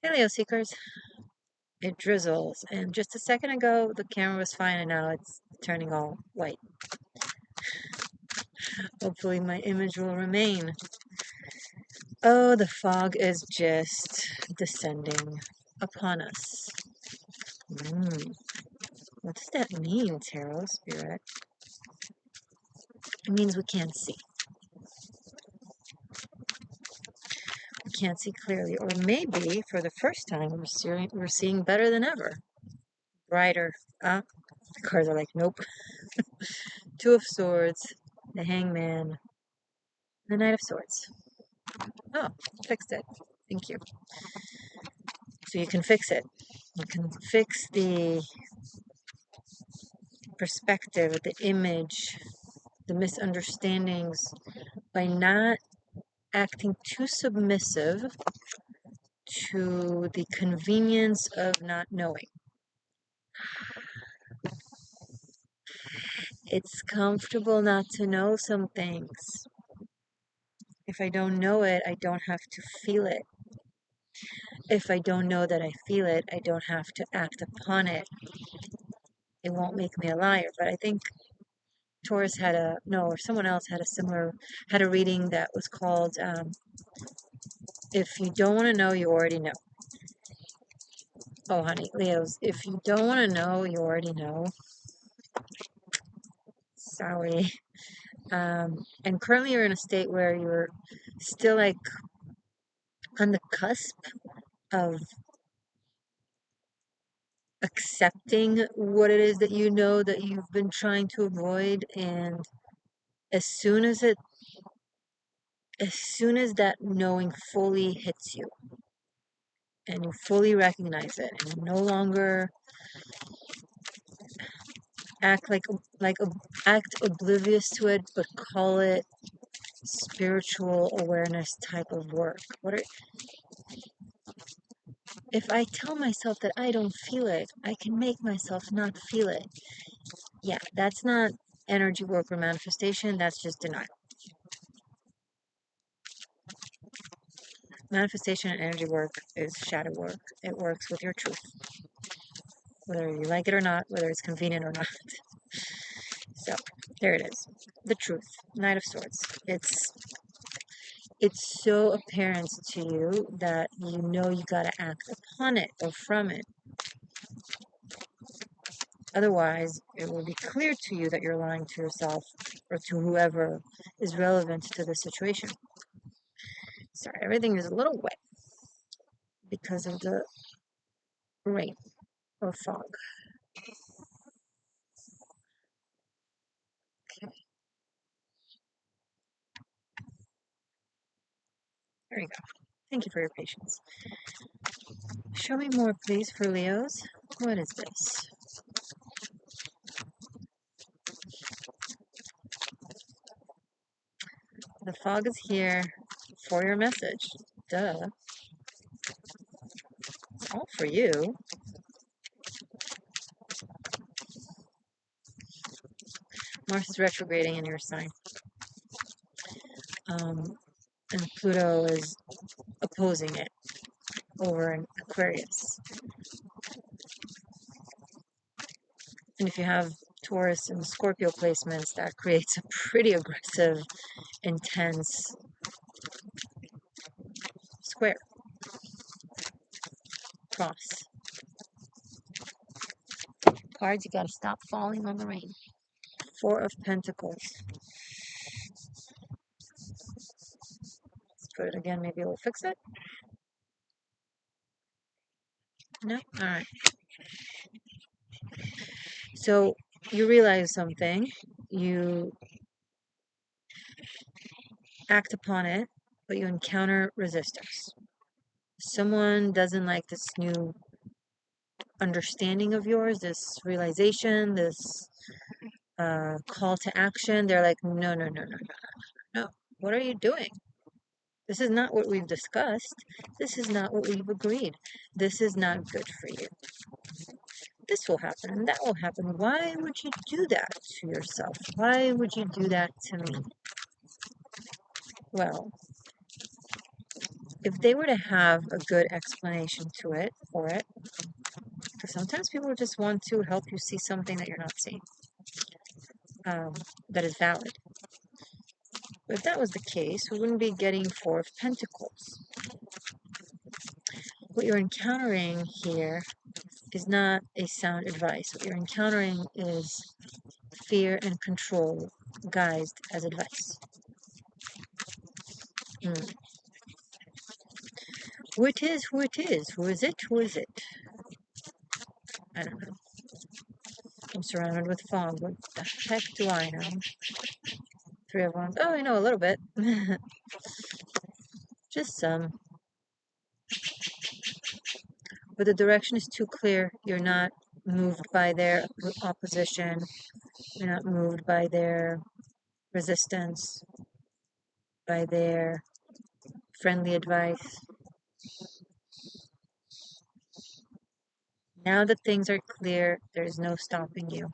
Hey, Leo Seekers. It drizzles, and just a second ago the camera was fine, and now it's turning all white. Hopefully, my image will remain. Oh, the fog is just descending upon us. What does that mean, Tarot Spirit? It means we can't see. We can't see clearly, or maybe for the first time we're seeing better than ever. Brighter. The cards are like, nope. Two of Swords, the Hangman, the Knight of Swords. Oh, fixed it. Thank you. So you can fix it. You can fix the perspective, the image, the misunderstandings by not acting too submissive to the convenience of not knowing. It's comfortable not to know some things. If I don't know it, I don't have to feel it. If I don't know that I feel it, I don't have to act upon it. It won't make me a liar. But I think Taurus had or someone else had a reading that was called, if you don't want to know, you already know. Oh, honey, Leos, if you don't want to know, you already know. Sorry. And currently you're in a state where you're still like on the cusp of accepting what it is that you know that you've been trying to avoid. And as soon as that knowing fully hits you and you fully recognize it and you no longer act act oblivious to it, but call it spiritual awareness type of work. If I tell myself that I don't feel it, I can make myself not feel it. Yeah, that's not energy work or manifestation, that's just denial. Manifestation and energy work is shadow work. It works with your truth, whether you like it or not, whether it's convenient or not. So, there it is. The truth. Knight of Swords. It's so apparent to you that you know you gotta act upon it or from it. Otherwise, it will be clear to you that you're lying to yourself or to whoever is relevant to the situation. Sorry, everything is a little wet because of the rain or fog. Okay, there you go. Thank you for your patience. Show me more, please, for Leos. What is this? The fog is here for your message. Duh. It's all for you. Mars is retrograding in your sign. And Pluto is opposing it over in Aquarius. And if you have Taurus and Scorpio placements, that creates a pretty aggressive, intense square. Cross. Cards, you gotta stop falling on the rain. Four of Pentacles. Let's put it again, maybe we'll fix it. No? Alright. So you realize something, you act upon it, but you encounter resistance. Someone doesn't like this new understanding of yours, this realization, this call to action. They're like, no, no, no, no, no, no. What are you doing? This is not what we've discussed. This is not what we've agreed. This is not good for you. This will happen and that will happen. Why would you do that to yourself? Why would you do that to me? Well, if they were to have a good explanation to it, for it, because sometimes people just want to help you see something that you're not seeing, that is valid. But if that was the case, we wouldn't be getting Four of Pentacles. What you're encountering here is not a sound advice. What you're encountering is fear and control guised as advice. Mm. Who it is, who it is, who is it, who is it? I don't know. I'm surrounded with fog. What the heck do I know? Three of Wands. Oh, I know a little bit. Just some. But the direction is too clear. You're not moved by their opposition. You're not moved by their resistance, by their friendly advice. Now that things are clear, there's no stopping you.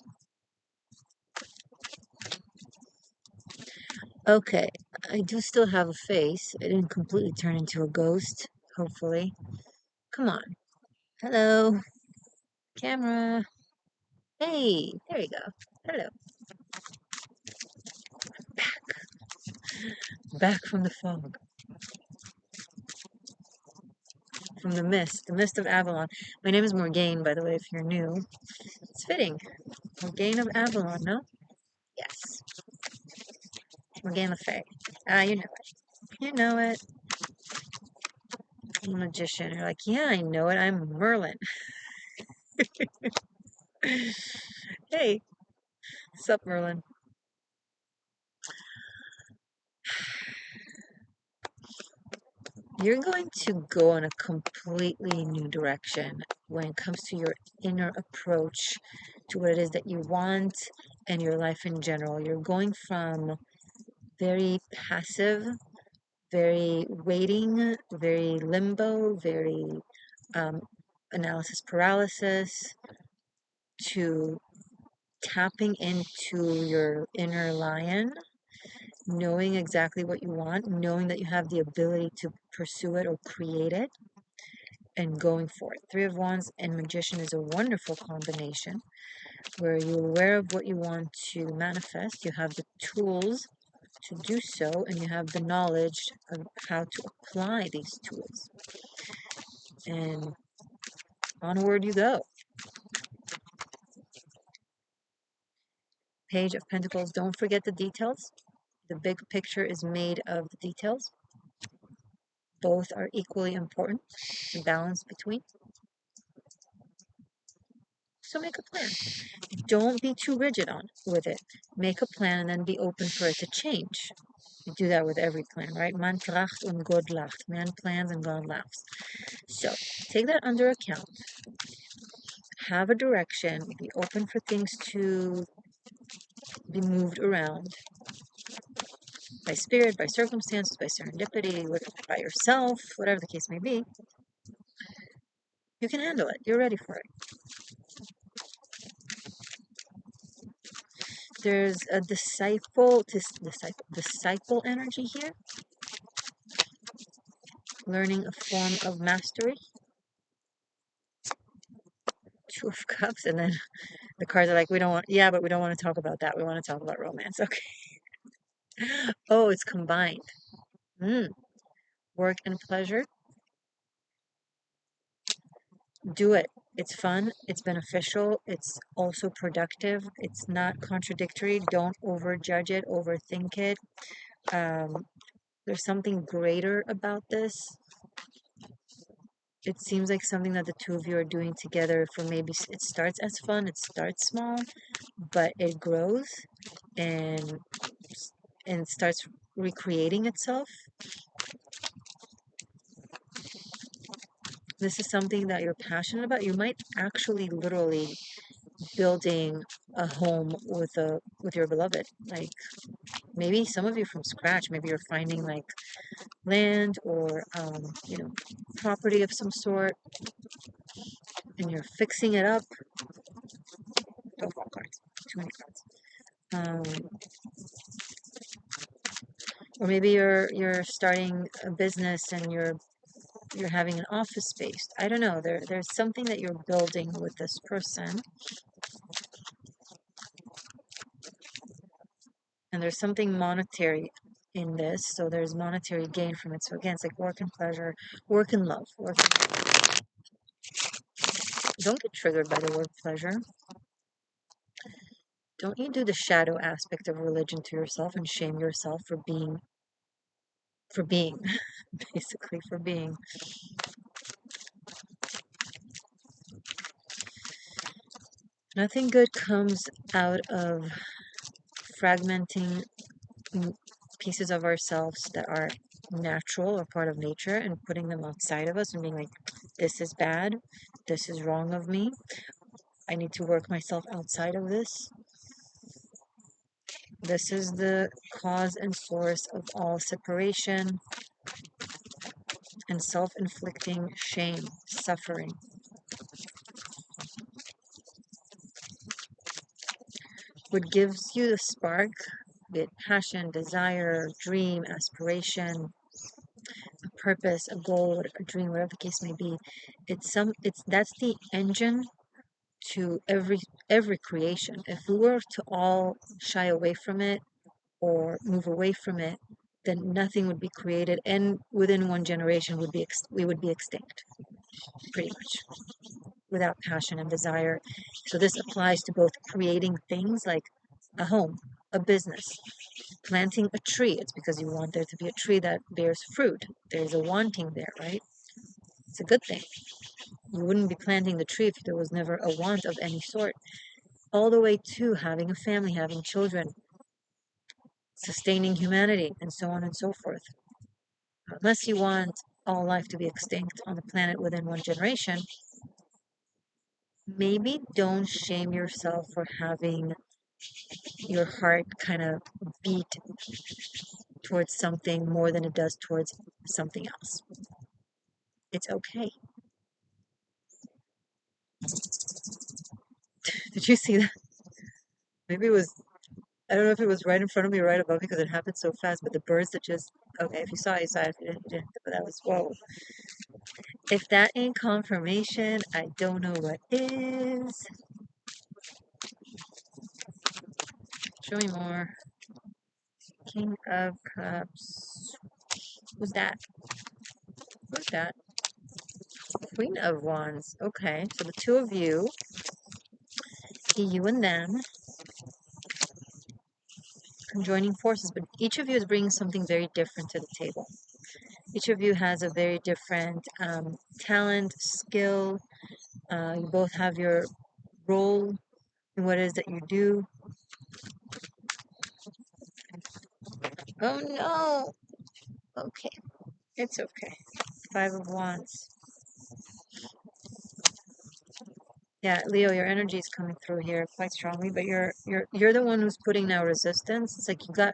Okay, I do still have a face. I didn't completely turn into a ghost, hopefully. Come on. Hello, camera. Hey, there you go. Hello. Back from the fog, from the mist of Avalon. My name is Morgainne, by the way, if you're new. It's fitting. Morgainne of Avalon, no? Yes. Morgainne Le Fay. Ah, you know it. You know it. I'm a magician. You're like, yeah, I know it. I'm Merlin. Hey, sup, Merlin? You're going to go in a completely new direction when it comes to your inner approach to what it is that you want and your life in general. You're going from very passive, very waiting, very limbo, very um, analysis paralysis, to tapping into your inner lion, knowing exactly what you want, knowing that you have the ability to pursue it or create it, and going for it. Three of Wands and Magician is a wonderful combination where you're aware of what you want to manifest, you have the tools to do so, and you have the knowledge of how to apply these tools. And onward you go. Page of Pentacles, don't forget the details. The big picture is made of the details. Both are equally important, the balance between. So make a plan. Don't be too rigid with it. Make a plan and then be open for it to change. You do that with every plan, right? Man tracht und Gott lacht. Man plans and God laughs. So take that under account. Have a direction. Be open for things to be moved around by spirit, by circumstances, by serendipity, by yourself, whatever the case may be. You can handle it. You're ready for it. There's a disciple energy here. Learning a form of mastery. Two of Cups, and then the cards are like, we don't want, yeah, but we don't want to talk about that. We want to talk about romance. Okay. Oh, it's combined. Work and pleasure. Do it. It's fun. It's beneficial. It's also productive. It's not contradictory. Don't overjudge it, overthink it. There's something greater about this. It seems like something that the two of you are doing together for maybe it starts as fun, it starts small, but it grows and starts recreating itself. This is something that you're passionate about. You might actually literally building a home with your beloved. Like maybe some of you from scratch. Maybe you're finding like land or property of some sort, and you're fixing it up. Don't fall cards. Too many cards. Or maybe you're starting a business and you're you're having an office space. I don't know. There's something that you're building with this person. And there's something monetary in this. So there's monetary gain from it. So again, it's like work and pleasure, work and love. Don't get triggered by the word pleasure. Don't you do the shadow aspect of religion to yourself and shame yourself for being, basically for being. Nothing good comes out of fragmenting pieces of ourselves that are natural or part of nature and putting them outside of us and being like, this is bad, this is wrong of me, I need to work myself outside of this. This is the cause and source of all separation and self-inflicting shame, suffering. What gives you the spark, be it passion, desire, dream, aspiration, a purpose, a goal, a dream, whatever the case may be, that's the engine to every creation. If we were to all shy away from it or move away from it, then nothing would be created, and within one generation we would be extinct, pretty much, without passion and desire. So this applies to both creating things like a home, a business, planting a tree. It's because you want there to be a tree that bears fruit. There's a wanting there, right? It's a good thing. You wouldn't be planting the tree if there was never a want of any sort. All the way to having a family, having children, sustaining humanity, and so on and so forth. Unless you want all life to be extinct on the planet within one generation, maybe don't shame yourself for having your heart kind of beat towards something more than it does towards something else. It's okay. Did you see that? Maybe it was, I don't know if it was right in front of me or right above me because it happened so fast, but the birds that just, okay, if you saw it, you saw it. If you didn't, you didn't. But that was, whoa. If that ain't confirmation, I don't know what is. Show me more. King of Cups. Who's that? Who's that? Queen of Wands. Okay, so the two of you, you and them, joining forces, but each of you is bringing something very different to the table. Each of you has a very different talent, skill. You both have your role in what it is that you do. Oh no! Okay, it's okay. Five of Wands. Yeah, Leo, your energy is coming through here quite strongly, but you're the one who's putting now resistance. It's like you got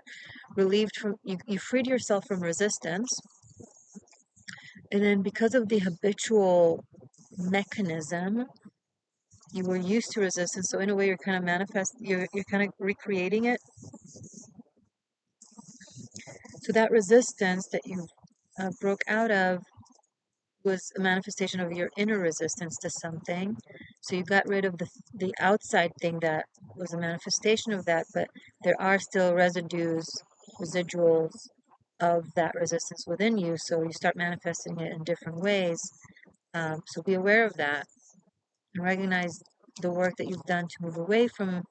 relieved from you freed yourself from resistance, and then because of the habitual mechanism, you were used to resistance. So in a way, you're kind of you're kind of recreating it. So that resistance that you broke out of was a manifestation of your inner resistance to something. So you got rid of the outside thing that was a manifestation of that, but there are still residuals of that resistance within you. So you start manifesting it in different ways. So be aware of that and recognize the work that you've done to move away from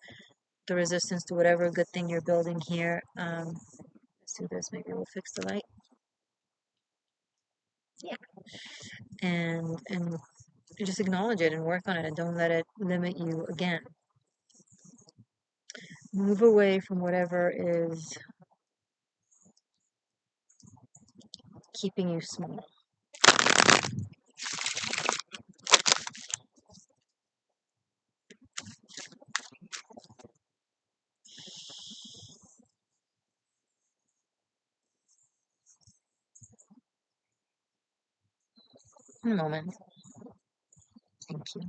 the resistance to whatever good thing you're building here. Let's do this. Maybe we'll fix the light. Yeah. And just acknowledge it and work on it and don't let it limit you again. Move away from whatever is keeping you small. In a moment. Thank you.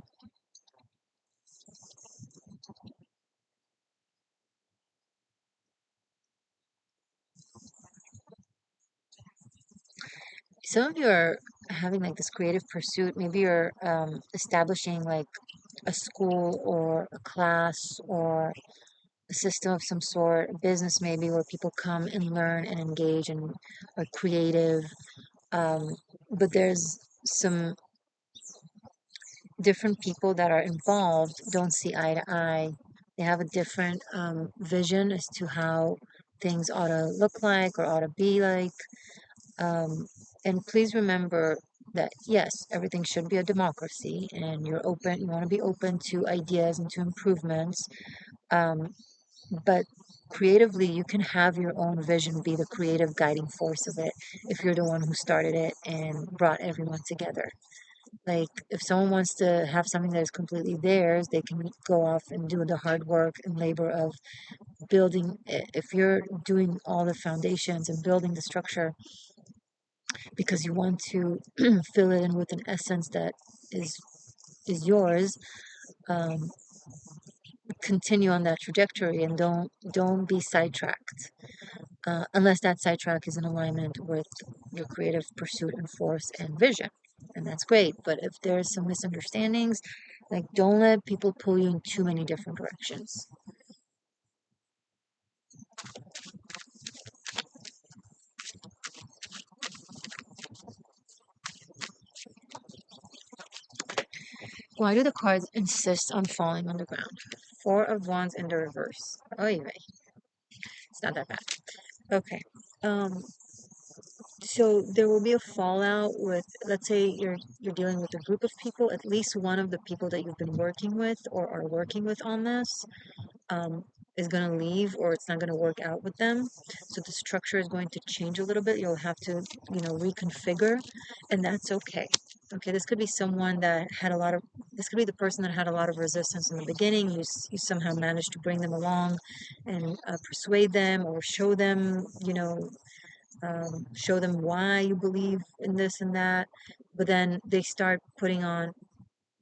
Some of you are having like this creative pursuit. Maybe you're establishing like a school or a class or a system of some sort, a business maybe, where people come and learn and engage and are creative. Um, but there's some different people that are involved don't see eye to eye. They have a different vision as to how things ought to look like or ought to be like. Um, and please remember that yes, everything should be a democracy, and you're open. You want to be open to ideas and to improvements. Um, but creatively, you can have your own vision be the creative guiding force of it if you're the one who started it and brought everyone together. Like, if someone wants to have something that is completely theirs, they can go off and do the hard work and labor of building it. If you're doing all the foundations and building the structure because you want to fill it in with an essence that is is yours, um, continue on that trajectory and don't be sidetracked. Unless that sidetrack is in alignment with your creative pursuit and force and vision. And that's great. But if there's some misunderstandings, like don't let people pull you in too many different directions. Why do the cards insist on falling on the ground? Four of Wands in the reverse. Oh, yeah, it's not that bad. Okay. Um, so there will be a fallout with, let's say you're dealing with a group of people, at least one of the people that you've been working with or are working with on this um, is going to leave or it's not going to work out with them. So the structure is going to change a little bit. You'll have to, reconfigure, and that's okay. Okay, this could be someone that had a lot of, this could be the person that had a lot of resistance in the beginning. You somehow managed to bring them along and persuade them or show them, show them why you believe in this and that. But then they start putting on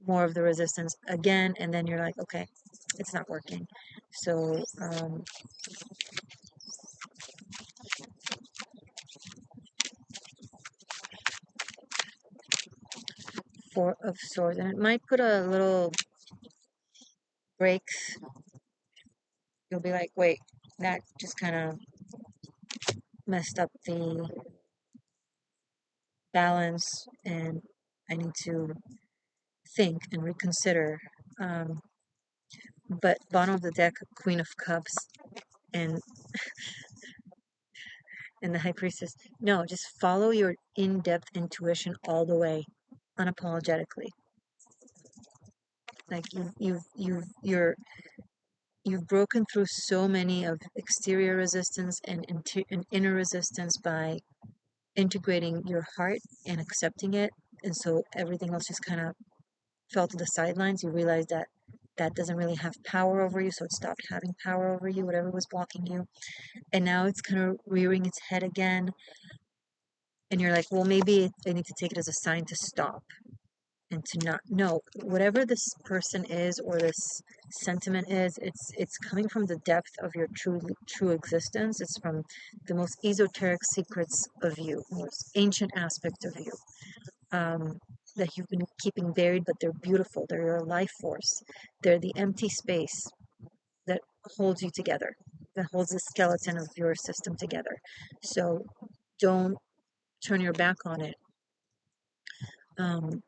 more of the resistance again, and then you're like, okay, it's not working. So, Four of Swords, and it might put a little breaks. You'll be like, wait, that just kind of messed up the balance, and I need to think and reconsider. Um, but bottom of the deck, Queen of Cups, and the High Priestess. No, just follow your in-depth intuition all the way, unapologetically. Like you've broken through so many of exterior resistance and inner resistance by integrating your heart and accepting it, and so everything else just kind of fell to the sidelines. You realize that that doesn't really have power over you, so it stopped having power over you, whatever was blocking you, and now it's kind of rearing its head again, and you're like, well, maybe I need to take it as a sign to stop and to not know whatever this person is or this sentiment is. It's coming from the depth of your true existence. It's from the most esoteric secrets of you, most ancient aspect of you, um, that you've been keeping buried, but they're beautiful. They're your life force. They're the empty space that holds you together, that holds the skeleton of your system together. So don't turn your back on it. um,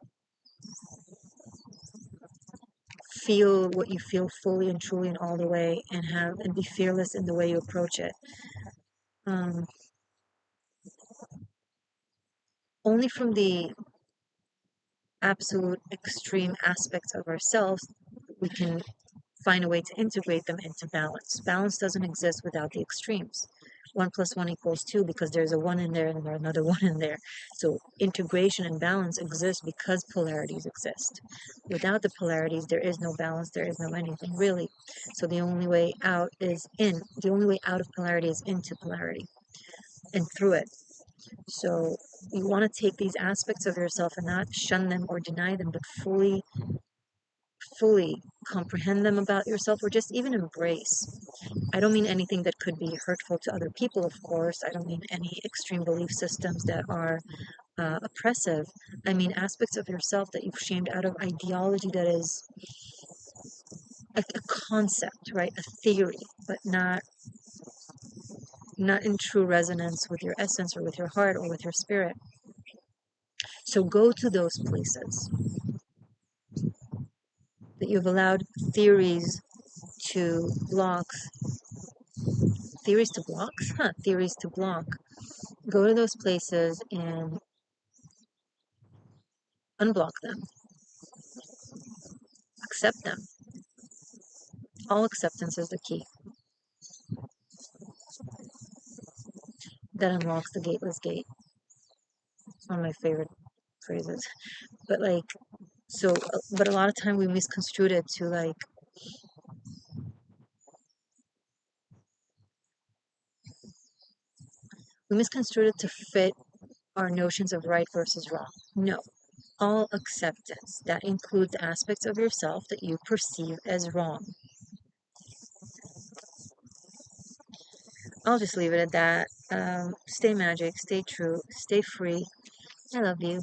Feel what you feel fully and truly and all the way, and be fearless in the way you approach it. um, Only from the absolute extreme aspects of ourselves we can find a way to integrate them into balance. Balance doesn't exist without the extremes. One plus one equals two because there's a one in there and there's another one in there. So integration and balance exist because polarities exist. Without the polarities, there is no balance, there is no anything really. So the only way out is in. The only way out of polarity is into polarity and through it. So you want to take these aspects of yourself and not shun them or deny them, but fully comprehend them about yourself, or just even embrace. I don't mean anything that could be hurtful to other people, of course. I don't mean any extreme belief systems that are oppressive. I mean aspects of yourself that you've shamed out of ideology that is a concept, right? A theory, but not in true resonance with your essence or with your heart or with your spirit. So go to those places that you've allowed theories to block, theories to blocks? Huh, theories to block. Go to those places and unblock them. Accept them. All acceptance is the key. That unlocks the gateless gate. It's one of my favorite phrases. But like, so, but a lot of time we misconstrued it to like, we misconstrued it to fit our notions of right versus wrong. No. All acceptance. That includes aspects of yourself that you perceive as wrong. I'll just leave it at that. Stay magic, stay true, stay free. I love you.